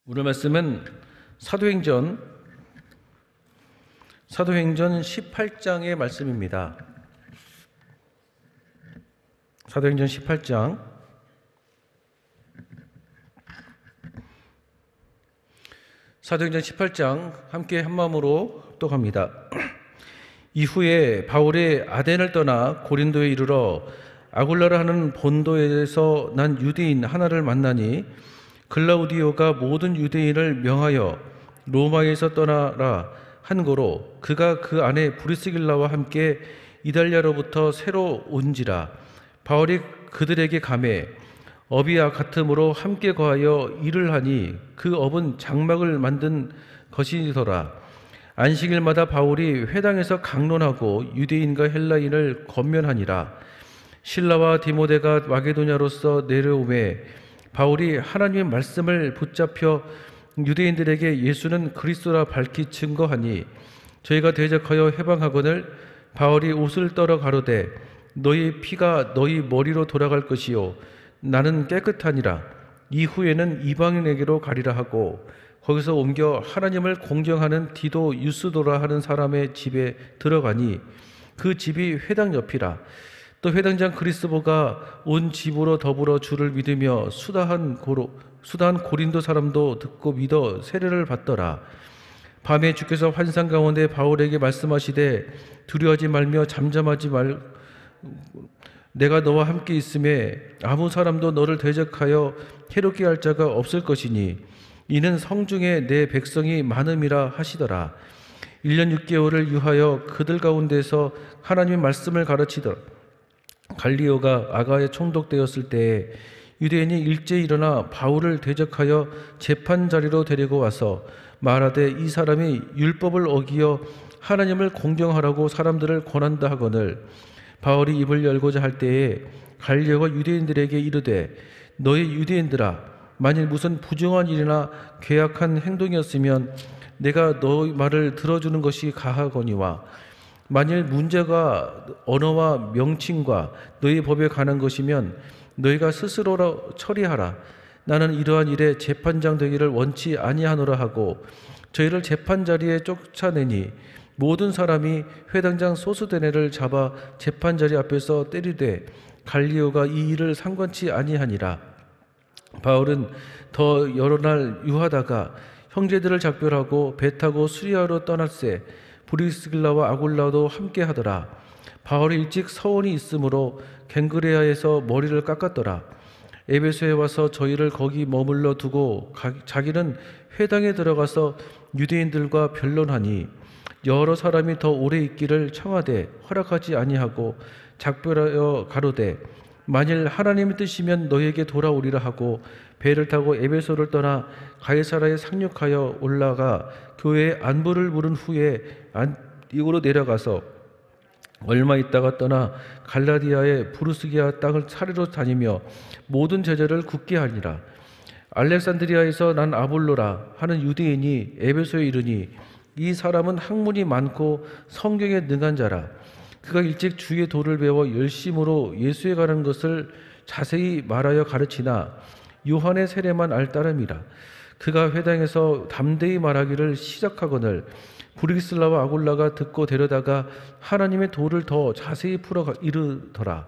오늘 말씀은 사도행전 18장의 말씀입니다. 사도행전 18장 함께 한마음으로 합독합니다. 이후에 바울이 아덴을 떠나 고린도에 이르러 아굴라라 하는 본도에서 난 유대인 하나를 만나니 글라우디오가 모든 유대인을 명하여 로마에서 떠나라 한 거로 그가 그 안에 브리스길라와 함께 이달리아로부터 새로 온지라. 바울이 그들에게 가매 업이와 같음으로 함께 거하여 일을 하니 그 업은 장막을 만든 것이더라. 안식일마다 바울이 회당에서 강론하고 유대인과 헬라인을 권면하니라. 실라와 디모데가 마게도냐로서 내려오매 바울이 하나님의 말씀을 붙잡혀 유대인들에게 예수는 그리스도라 밝히 증거하니 저희가 대적하여 해방하거늘 바울이 옷을 떨어 가로되 너희 피가 너희 머리로 돌아갈 것이요 나는 깨끗하니라. 이후에는 이방인에게로 가리라 하고 거기서 옮겨 하나님을 공경하는 디도 유스도라 하는 사람의 집에 들어가니 그 집이 회당 옆이라. 또 회당장 그리스보가 온 집으로 더불어 주를 믿으며 수다한 고린도 사람도 듣고 믿어 세례를 받더라. 밤에 주께서 환상 가운데 바울에게 말씀하시되 두려워하지 말며 잠잠하지 말 내가 너와 함께 있음에 아무 사람도 너를 대적하여 해롭게 할 자가 없을 것이니 이는 성중에 내 백성이 많음이라 하시더라. 1년 6개월을 유하여 그들 가운데서 하나님의 말씀을 가르치더라. 갈리오가 아가에 총독되었을 때에 유대인이 일제히 일어나 바울을 대적하여 재판 자리로 데리고 와서 말하되 이 사람이 율법을 어기어 하나님을 공경하라고 사람들을 권한다 하거늘 바울이 입을 열고자 할 때에 갈리오가 유대인들에게 이르되 너희 유대인들아 만일 무슨 부정한 일이나 괴악한 행동이었으면 내가 너희 말을 들어주는 것이 가하거니와 만일 문제가 언어와 명칭과 너희 법에 관한 것이면 너희가 스스로 처리하라. 나는 이러한 일에 재판장 되기를 원치 아니하노라 하고 저희를 재판 자리에 쫓아내니 모든 사람이 회당장 소스데네를 잡아 재판 자리 앞에서 때리되 갈리오가 이 일을 상관치 아니하니라. 바울은 더 여러 날 유하다가 형제들을 작별하고 배 타고 수리아로 떠날새 브리스길라와 아굴라도 함께 하더라. 바울이 일찍 서원이 있으므로 갱그레아에서 머리를 깎았더라. 에베소에 와서 저희를 거기 머물러 두고 자기는 회당에 들어가서 유대인들과 변론하니 여러 사람이 더 오래 있기를 청하되 허락하지 아니하고 작별하여 가로되 만일 하나님의 뜻이면 너희에게 돌아오리라 하고 배를 타고 에베소를 떠나 가이사라에 상륙하여 올라가 교회에 안부를 물은 후에 안디오로 내려가서 얼마 있다가 떠나 갈라디아의 부르스기아 땅을 차례로 다니며 모든 제자를 굳게 하니라. 알렉산드리아에서 난 아볼로라 하는 유대인이 에베소에 이르니 이 사람은 학문이 많고 성경에 능한 자라. 그가 일찍 주의 도를 배워 열심으로 예수에 관한 것을 자세히 말하여 가르치나 요한의 세례만 알 따름이라. 그가 회당에서 담대히 말하기를 시작하거늘 브리스길라와 아굴라가 듣고 데려다가 하나님의 도를 더 자세히 풀어 이르더라.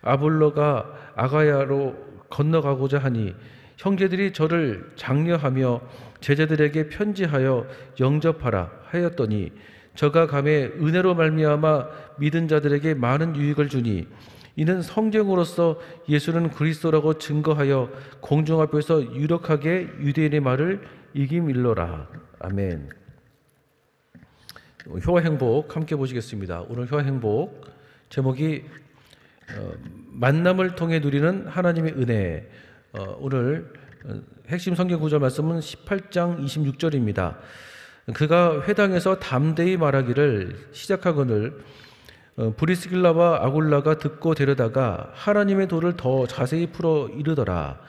아볼로가 아가야로 건너가고자 하니 형제들이 저를 장려하며 제자들에게 편지하여 영접하라 하였더니 저가 감에 은혜로 말미암아 믿은 자들에게 많은 유익을 주니 이는 성경으로서 예수는 그리스도라고 증거하여 공중 앞에서 유력하게 유대인의 말을 이기밀러라. 아멘. 효와 행복 함께 보시겠습니다. 오늘 효와 행복 제목이 만남을 통해 누리는 하나님의 은혜. 오늘 핵심 성경 구절 말씀은 18장 26절입니다. 그가 회당에서 담대히 말하기를 시작하거늘 브리스길라와 아굴라가 듣고 데려다가 하나님의 도를 더 자세히 풀어 이르더라.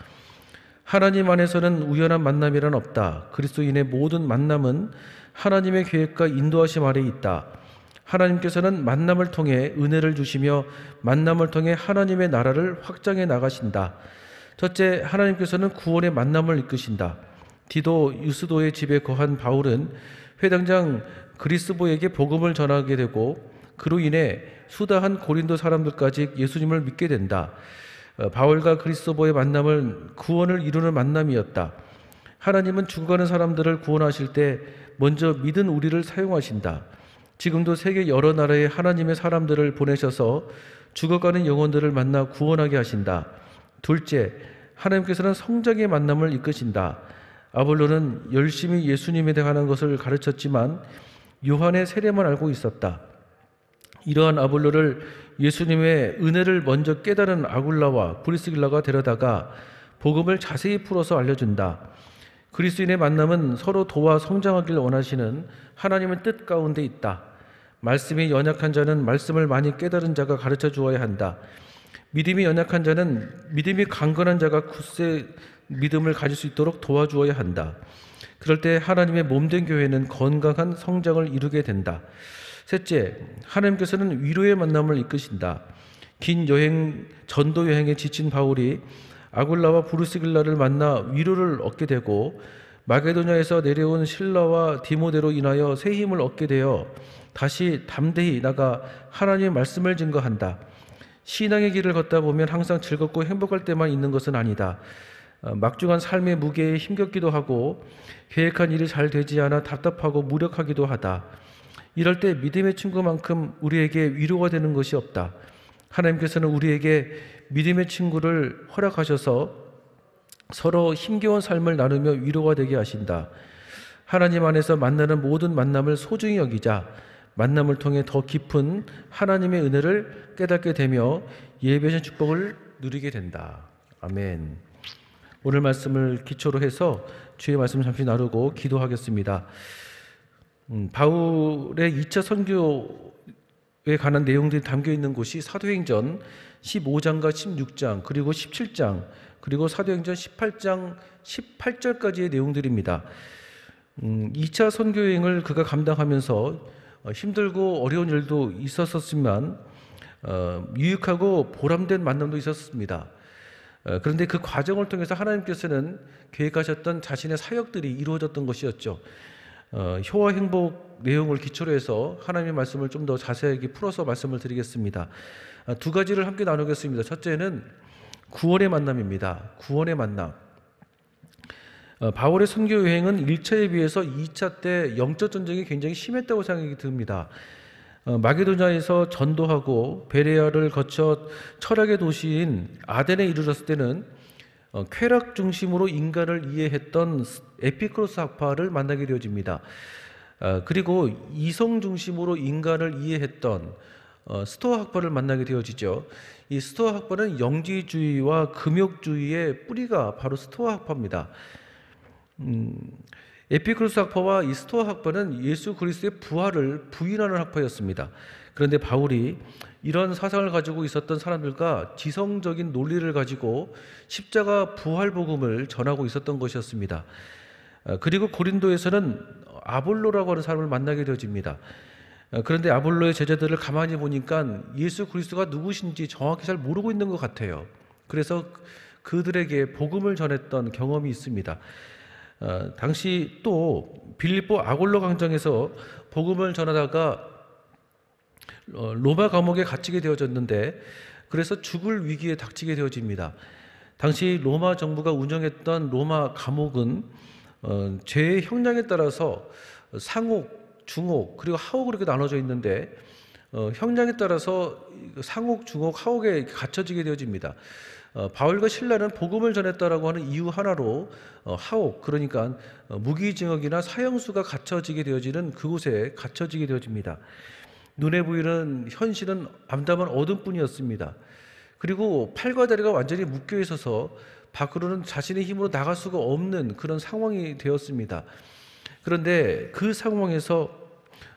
하나님 안에서는 우연한 만남이란 없다. 그리스도인의 모든 만남은 하나님의 계획과 인도하심 아래 있다. 하나님께서는 만남을 통해 은혜를 주시며 만남을 통해 하나님의 나라를 확장해 나가신다. 첫째, 하나님께서는 구원의 만남을 이끄신다. 디도 유스도의 집에 거한 바울은 회당장 그리스보에게 복음을 전하게 되고 그로 인해 수다한 고린도 사람들까지 예수님을 믿게 된다. 바울과 그리스도의 만남은 구원을 이루는 만남이었다. 하나님은 죽어가는 사람들을 구원하실 때 먼저 믿은 우리를 사용하신다. 지금도 세계 여러 나라에 하나님의 사람들을 보내셔서 죽어가는 영혼들을 만나 구원하게 하신다. 둘째, 하나님께서는 성장의 만남을 이끄신다. 아볼로는 열심히 예수님에 대한 것을 가르쳤지만 요한의 세례만 알고 있었다. 이러한 아볼로를 예수님의 은혜를 먼저 깨달은 아굴라와 브리스길라가 데려다가 복음을 자세히 풀어서 알려준다. 그리스도인의 만남은 서로 도와 성장하길 원하시는 하나님의 뜻 가운데 있다. 말씀이 연약한 자는 말씀을 많이 깨달은 자가 가르쳐 주어야 한다. 믿음이 연약한 자는 믿음이 강건한 자가 굳세 믿음을 가질 수 있도록 도와주어야 한다. 그럴 때 하나님의 몸된 교회는 건강한 성장을 이루게 된다. 셋째, 하나님께서는 위로의 만남을 이끄신다. 긴 여행, 전도 여행에 지친 바울이 아굴라와 브루스길라를 만나 위로를 얻게 되고 마게도냐에서 내려온 실라와 디모데로 인하여 새 힘을 얻게 되어 다시 담대히 나가 하나님의 말씀을 증거한다. 신앙의 길을 걷다 보면 항상 즐겁고 행복할 때만 있는 것은 아니다. 막중한 삶의 무게에 힘겹기도 하고 계획한 일이 잘 되지 않아 답답하고 무력하기도 하다. 이럴 때 믿음의 친구만큼 우리에게 위로가 되는 것이 없다. 하나님께서는 우리에게 믿음의 친구를 허락하셔서 서로 힘겨운 삶을 나누며 위로가 되게 하신다. 하나님 안에서 만나는 모든 만남을 소중히 여기자. 만남을 통해 더 깊은 하나님의 은혜를 깨닫게 되며 예배의 축복을 누리게 된다. 아멘. 오늘 말씀을 기초로 해서 주의 말씀을 잠시 나누고 기도하겠습니다. 바울의 2차 선교에 관한 내용들이 담겨 있는 곳이 사도행전 15장과 16장 그리고 17장 그리고 사도행전 18장 18절까지의 내용들입니다. 2차 선교여행을 그가 감당하면서 힘들고 어려운 일도 있었지만 유익하고 보람된 만남도 있었습니다. 그런데 그 과정을 통해서 하나님께서는 계획하셨던 자신의 사역들이 이루어졌던 것이었죠. 효와 행복 내용을 기초로 해서 하나님의 말씀을 좀 더 자세하게 풀어서 말씀을 드리겠습니다. 두 가지를 함께 나누겠습니다. 첫째는 구원의 만남입니다. 구원의 만남. 바울의 선교 여행은 1차에 비해서 2차 때 영적 전쟁이 굉장히 심했다고 생각이 듭니다. 마게도냐에서 전도하고 베레아를 거쳐 철학의 도시인 아덴에 이르렀을 때는 쾌락 중심으로 인간을 이해했던 에피크로스 학파를 만나게 되어집니다. 그리고 이성 중심으로 인간을 이해했던 스토아 학파를 만나게 되어지죠. 이 스토아 학파는 영지주의와 금욕주의의 뿌리가 바로 스토아 학파입니다. 에피크로스 학파와 이 스토아 학파는 예수 그리스도의 부활을 부인하는 학파였습니다. 그런데 바울이 이런 사상을 가지고 있었던 사람들과 지성적인 논리를 가지고 십자가 부활 복음을 전하고 있었던 것이었습니다. 그리고 고린도에서는 아볼로라고 하는 사람을 만나게 되어집니다. 그런데 아볼로의 제자들을 가만히 보니까 예수 그리스도가 누구신지 정확히 잘 모르고 있는 것 같아요. 그래서 그들에게 복음을 전했던 경험이 있습니다. 당시 또 빌립보 아골로 광장에서 복음을 전하다가 로마 감옥에 갇히게 되어졌는데 그래서 죽을 위기에 닥치게 되어집니다. 당시 로마 정부가 운영했던 로마 감옥은 죄의 형량에 따라서 상옥, 중옥 그리고 하옥으로 이렇게 나눠져 있는데 형량에 따라서 상옥, 중옥, 하옥에 갇혀지게 되어집니다. 바울과 신라는 복음을 전했다라고 하는 이유 하나로 하옥 그러니까 무기징역이나 사형수가 갇혀지게 되어지는 그곳에 갇혀지게 되어집니다. 눈에 보이는 현실은 암담한 어둠뿐이었습니다. 그리고 팔과 다리가 완전히 묶여 있어서 밖으로는 자신의 힘으로 나갈 수가 없는 그런 상황이 되었습니다. 그런데 그 상황에서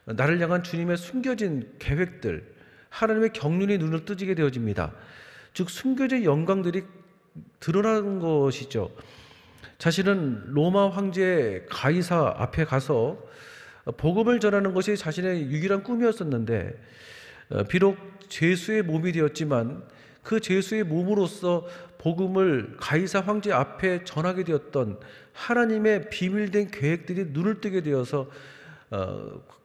나를 향한 주님의 숨겨진 계획들, 하나님의 경륜이 눈을 뜨지게 되어집니다. 즉 숨겨진 영광들이 드러나는 것이죠. 자신은 로마 황제 가이사 앞에 가서 복음을 전하는 것이 자신의 유일한 꿈이었었는데 비록 죄수의 몸이 되었지만 그 죄수의 몸으로서 복음을 가이사 황제 앞에 전하게 되었던 하나님의 비밀된 계획들이 눈을 뜨게 되어서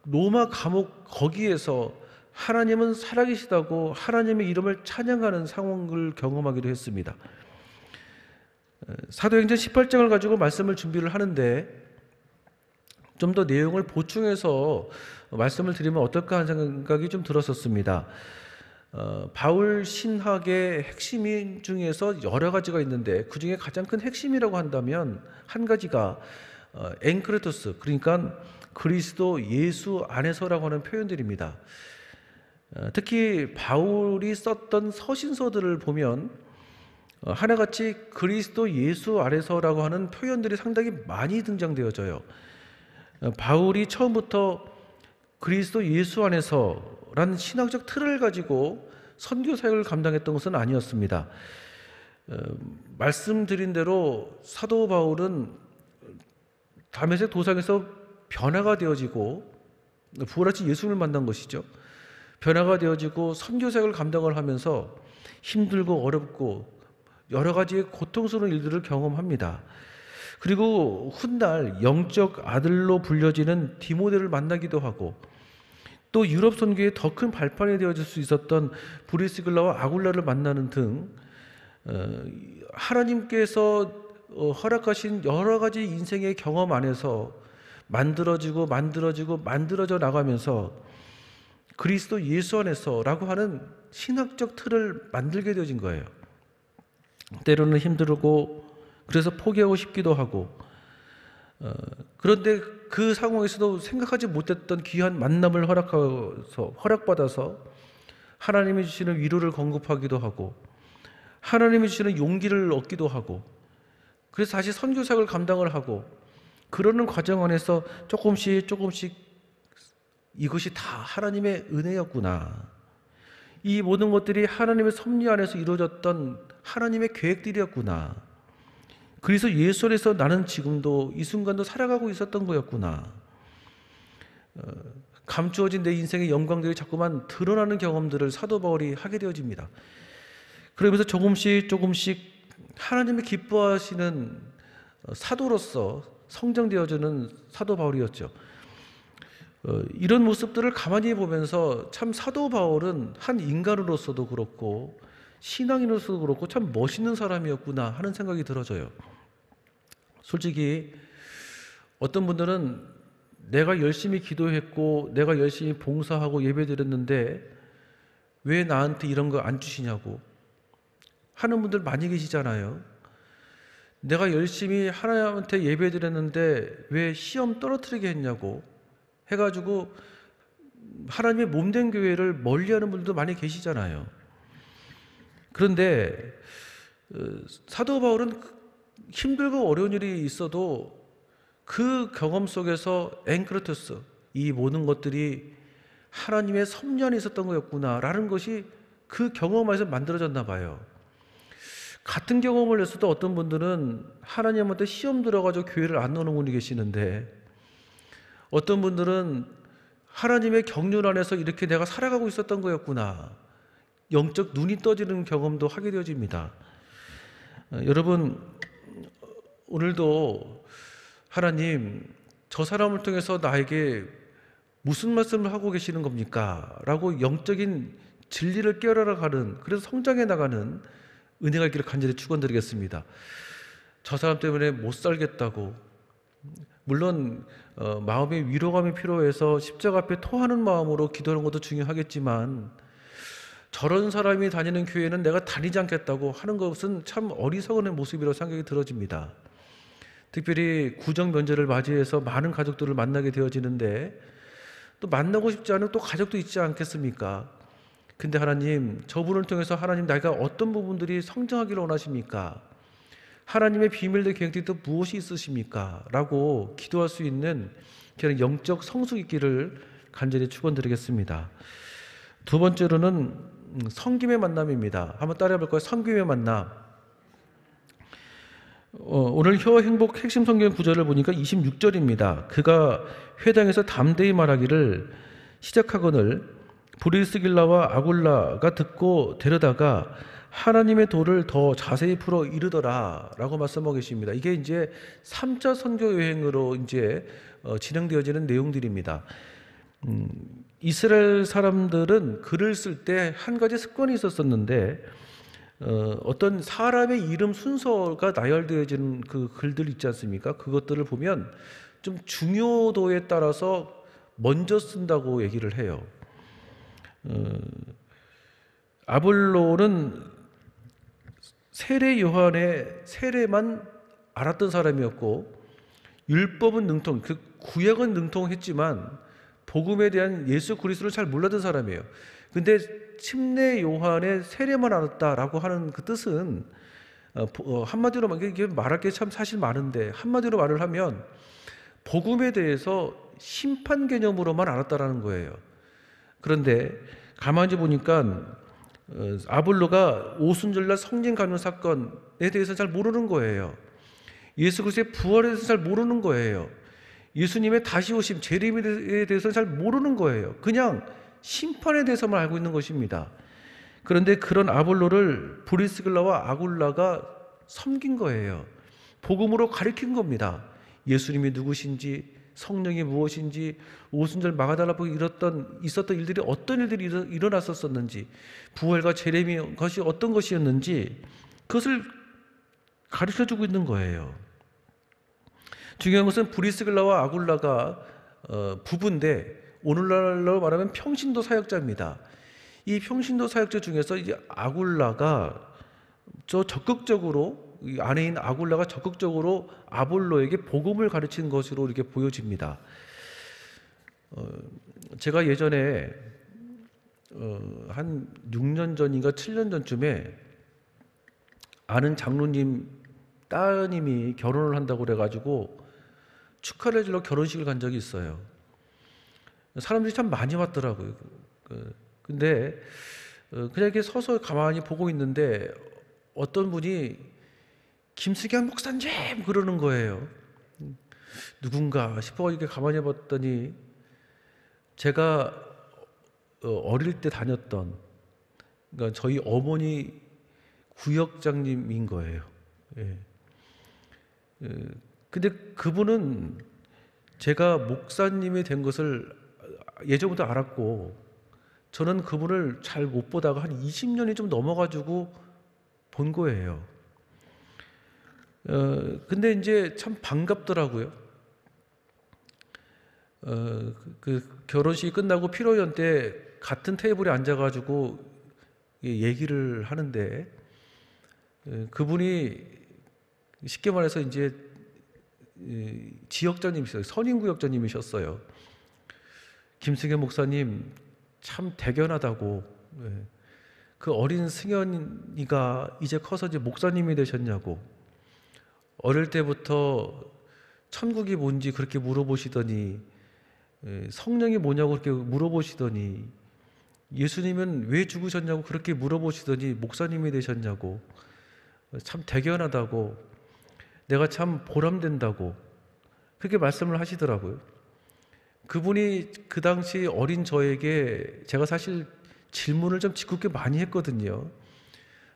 로마 감옥 거기에서 하나님은 살아계시다고 하나님의 이름을 찬양하는 상황을 경험하기도 했습니다. 사도행전 18장을 가지고 말씀을 준비를 하는데 좀 더 내용을 보충해서 말씀을 드리면 어떨까 하는 생각이 좀 들었었습니다. 바울 신학의 핵심 중에서 여러 가지가 있는데 그 중에 가장 큰 핵심이라고 한다면 한 가지가 엔크레토스, 그러니까 그리스도 예수 안에서라고 하는 표현들입니다. 특히 바울이 썼던 서신서들을 보면 하나같이 그리스도 예수 안에서라고 하는 표현들이 상당히 많이 등장되어져요. 바울이 처음부터 그리스도 예수 안에서라는 신학적 틀을 가지고 선교 사역을 감당했던 것은 아니었습니다. 말씀드린 대로 사도 바울은 다메섹 도상에서 변화가 되어지고 부활하신 예수를 만난 것이죠. 변화가 되어지고 선교 사역을 감당을 하면서 힘들고 어렵고 여러 가지의 고통스러운 일들을 경험합니다. 그리고 훗날 영적 아들로 불려지는 디모데를 만나기도 하고 또 유럽 선교의 더 큰 발판이 되어질 수 있었던 브리스길라와 아굴라를 만나는 등 하나님께서 허락하신 여러 가지 인생의 경험 안에서 만들어져 나가면서 그리스도 예수 안에서라고 하는 신학적 틀을 만들게 되어진 거예요. 때로는 힘들고 그래서 포기하고 싶기도 하고 그런데 그 상황에서도 생각하지 못했던 귀한 만남을 허락받아서 하나님이 주시는 위로를 공급하기도 하고 하나님이 주시는 용기를 얻기도 하고 그래서 다시 선교사역을 감당을 하고 그러는 과정 안에서 조금씩 이것이 다 하나님의 은혜였구나. 이 모든 것들이 하나님의 섭리 안에서 이루어졌던 하나님의 계획들이었구나. 그래서 예수 안에서 나는 지금도 이 순간도 살아가고 있었던 거였구나. 감추어진 내 인생의 영광들이 자꾸만 드러나는 경험들을 사도 바울이 하게 되어집니다. 그러면서 조금씩 하나님이 기뻐하시는 사도로서 성장되어지는 사도 바울이었죠. 이런 모습들을 가만히 보면서 참 사도 바울은 한 인간으로서도 그렇고 신앙인으로서도 그렇고 참 멋있는 사람이었구나 하는 생각이 들어져요. 솔직히 어떤 분들은 내가 열심히 기도했고 내가 열심히 봉사하고 예배드렸는데 왜 나한테 이런 거 안 주시냐고 하는 분들 많이 계시잖아요. 내가 열심히 하나님한테 예배드렸는데 왜 시험 떨어뜨리게 했냐고 해가지고 하나님의 몸된 교회를 멀리하는 분들도 많이 계시잖아요. 그런데 사도 바울은 힘들고 어려운 일이 있어도 그 경험 속에서 엔크레토스, 이 모든 것들이 하나님의 섭리 안에 있었던 거였구나라는 것이 그 경험 안에서 만들어졌나 봐요. 같은 경험을 했어도 어떤 분들은 하나님한테 시험 들어가지고 교회를 안 나오는 분이 계시는데 어떤 분들은 하나님의 경륜 안에서 이렇게 내가 살아가고 있었던 거였구나. 영적 눈이 떠지는 경험도 하게 되어집니다. 여러분, 오늘도 하나님, 저 사람을 통해서 나에게 무슨 말씀을 하고 계시는 겁니까? 라고 영적인 진리를 깨달아 가는, 그래서 성장해 나가는 은혜가 있기를 간절히 축원드리겠습니다. 저 사람 때문에 못 살겠다고, 물론 마음의 위로감이 필요해서 십자가 앞에 토하는 마음으로 기도하는 것도 중요하겠지만 저런 사람이 다니는 교회는 내가 다니지 않겠다고 하는 것은 참 어리석은 모습이라고 생각이 들어집니다. 특별히 구정 면제를 맞이해서 많은 가족들을 만나게 되어지는데 또 만나고 싶지 않은 또 가족도 있지 않겠습니까? 근데 하나님, 저분을 통해서 하나님 내가 어떤 부분들이 성장하기를 원하십니까? 하나님의 비밀의 계획들이 또 무엇이 있으십니까? 라고 기도할 수 있는 그런 영적 성숙 있기를 간절히 축원드리겠습니다. 두 번째로는 섬김의 만남입니다. 한번 따라해 볼까요? 섬김의 만남. 오늘 혀 행복 핵심 성경 구절을 보니까 26절입니다. 그가 회당에서 담대히 말하기를 시작하거늘 브리스길라와 아굴라가 듣고 데려다가 하나님의 도를 더 자세히 풀어 이르더라라고 말씀하고 계십니다. 이게 이제 3차 선교 여행으로 이제 진행되어지는 내용들입니다. 이스라엘 사람들은 글을 쓸 때 한 가지 습관이 있었었는데 어떤 사람의 이름 순서가 나열되어지는 그 글들 있지 않습니까? 그것들을 보면 좀 중요도에 따라서 먼저 쓴다고 얘기를 해요. 아볼로는 세례 요한의 세례만 알았던 사람이었고 율법은 능통, 그 구약은 능통했지만 복음에 대한 예수 그리스도를 잘 몰랐던 사람이에요. 근데 침례 요한의 세례만 알았다라고 하는 그 뜻은 한마디로 이게 말할 게 참 사실 많은데 한마디로 말을 하면 복음에 대해서 심판 개념으로만 알았다라는 거예요. 그런데 가만히 보니까 아볼로가 오순절날 성령 감염 사건에 대해서 잘 모르는 거예요. 예수 그리스도의 부활에 대해서 잘 모르는 거예요. 예수님의 다시 오심, 재림에 대해서 잘 모르는 거예요. 그냥 심판에 대해서만 알고 있는 것입니다. 그런데 그런 아볼로를 브리스길라와 아굴라가 섬긴 거예요. 복음으로 가르친 겁니다. 예수님이 누구신지, 성령이 무엇인지, 오순절 마가달라복에 있었던 일들이 어떤 일들이 일어났었는지, 부활과 재림이 것이 어떤 것이었는지 그것을 가르쳐주고 있는 거예요. 중요한 것은 브리스길라와 아굴라가 부부인데 오늘날로 말하면 평신도 사역자입니다. 이 평신도 사역자 중에서 이제 아굴라가 적극적으로 이 아내인 아굴라가 적극적으로 아볼로에게 복음을 가르친 것으로 이렇게 보여집니다. 제가 예전에 한 6년 전인가 7년 전쯤에 아는 장로님 따님이 결혼을 한다고 그래가지고 축하를 해주려고 결혼식을 간 적이 있어요. 사람들이 참 많이 왔더라고요. 근데 그냥 이렇게 서서 가만히 보고 있는데 어떤 분이 김수경 목사님 그러는 거예요. 누군가 싶어 이렇게 가만히 봤더니 제가 어릴 때 다녔던, 그러니까 저희 어머니 구역장님인 거예요. 예. 근데 그분은 제가 목사님이 된 것을 예전부터 알았고 저는 그분을 잘 못 보다가 한 20년이 좀 넘어가지고 본 거예요. 근데 이제 참 반갑더라고요. 그 결혼식이 끝나고 피로연 때 같은 테이블에 앉아가지고 얘기를 하는데 그분이 쉽게 말해서 이제 지역장님이셨어요. 선임구역장님이셨어요. 김승현 목사님 참 대견하다고. 그 어린 승현이가 이제 커서 이제 목사님이 되셨냐고. 어릴 때부터 천국이 뭔지 그렇게 물어보시더니 성령이 뭐냐고 그렇게 물어보시더니 예수님은 왜 죽으셨냐고 그렇게 물어보시더니 목사님이 되셨냐고. 참 대견하다고, 내가 참 보람된다고 그렇게 말씀을 하시더라고요. 그분이 그 당시 어린 저에게 제가 사실 질문을 좀 짓궂게 많이 했거든요.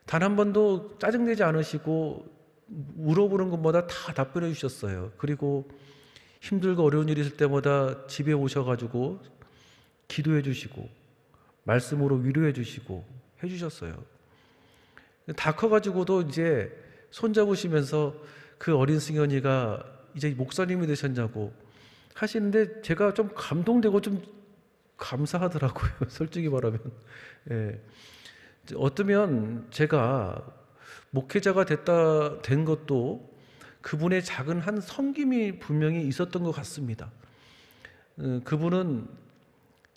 단 한 번도 짜증내지 않으시고 물어보는 것마다 다 답변해 주셨어요. 그리고 힘들고 어려운 일이 있을 때마다 집에 오셔가지고 기도해 주시고 말씀으로 위로해 주시고 해 주셨어요. 다 커가지고도 이제 손잡으시면서 그 어린 승현이가 이제 목사님이 되셨냐고 하시는데 제가 좀 감동되고 좀 감사하더라고요. 솔직히 말하면. 예. 어쩌면 제가 목회자가 된 것도 그분의 작은 한 섬김이 분명히 있었던 것 같습니다. 그분은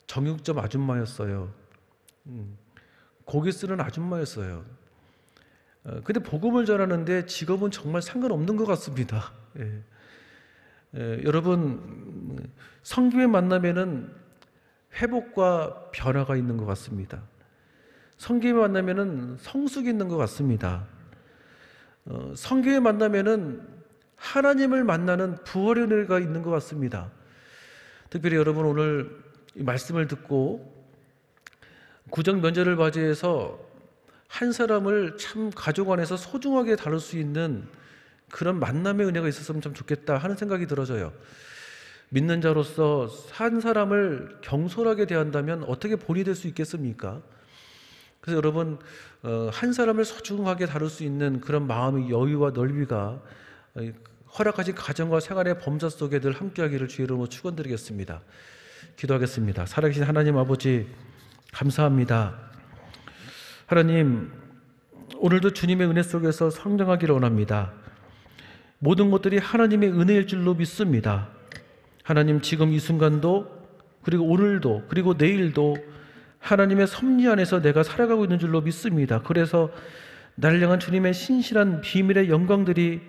정육점 아줌마였어요. 고기 쓰는 아줌마였어요. 근데 복음을 전하는데 직업은 정말 상관없는 것 같습니다. 예. 여러분, 성김의 만남에는 회복과 변화가 있는 것 같습니다. 성김의 만남에는 성숙이 있는 것 같습니다. 성김의 만남에는 하나님을 만나는 부활의 은혜가 있는 것 같습니다. 특별히 여러분 오늘 이 말씀을 듣고 구정 면제를 맞이해서 한 사람을 참 가족 안에서 소중하게 다룰 수 있는 그런 만남의 은혜가 있었으면 참 좋겠다 하는 생각이 들어져요. 믿는 자로서 한 사람을 경솔하게 대한다면 어떻게 본이 될 수 있겠습니까? 그래서 여러분, 한 사람을 소중하게 다룰 수 있는 그런 마음의 여유와 넓이가 허락하신 가정과 생활의 범사 속에 늘 함께하기를 주의 이름으로 축원드리겠습니다. 기도하겠습니다. 살아계신 하나님 아버지, 감사합니다. 하나님, 오늘도 주님의 은혜 속에서 성장하기를 원합니다. 모든 것들이 하나님의 은혜일 줄로 믿습니다. 하나님, 지금 이 순간도, 그리고 오늘도, 그리고 내일도 하나님의 섭리 안에서 내가 살아가고 있는 줄로 믿습니다. 그래서 나를 향한 주님의 신실한 비밀의 영광들이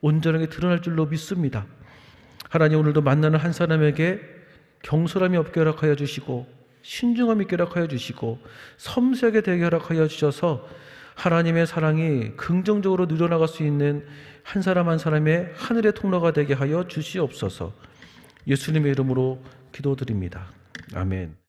온전하게 드러날 줄로 믿습니다. 하나님, 오늘도 만나는 한 사람에게 경솔함이 없게 허락하여 주시고 신중함 있게 허락하여 주시고 섬세하게 되게 허락하여 주셔서 하나님의 사랑이 긍정적으로 늘어나갈 수 있는 한 사람 한 사람의 하늘의 통로가 되게 하여 주시옵소서. 예수님의 이름으로 기도드립니다. 아멘.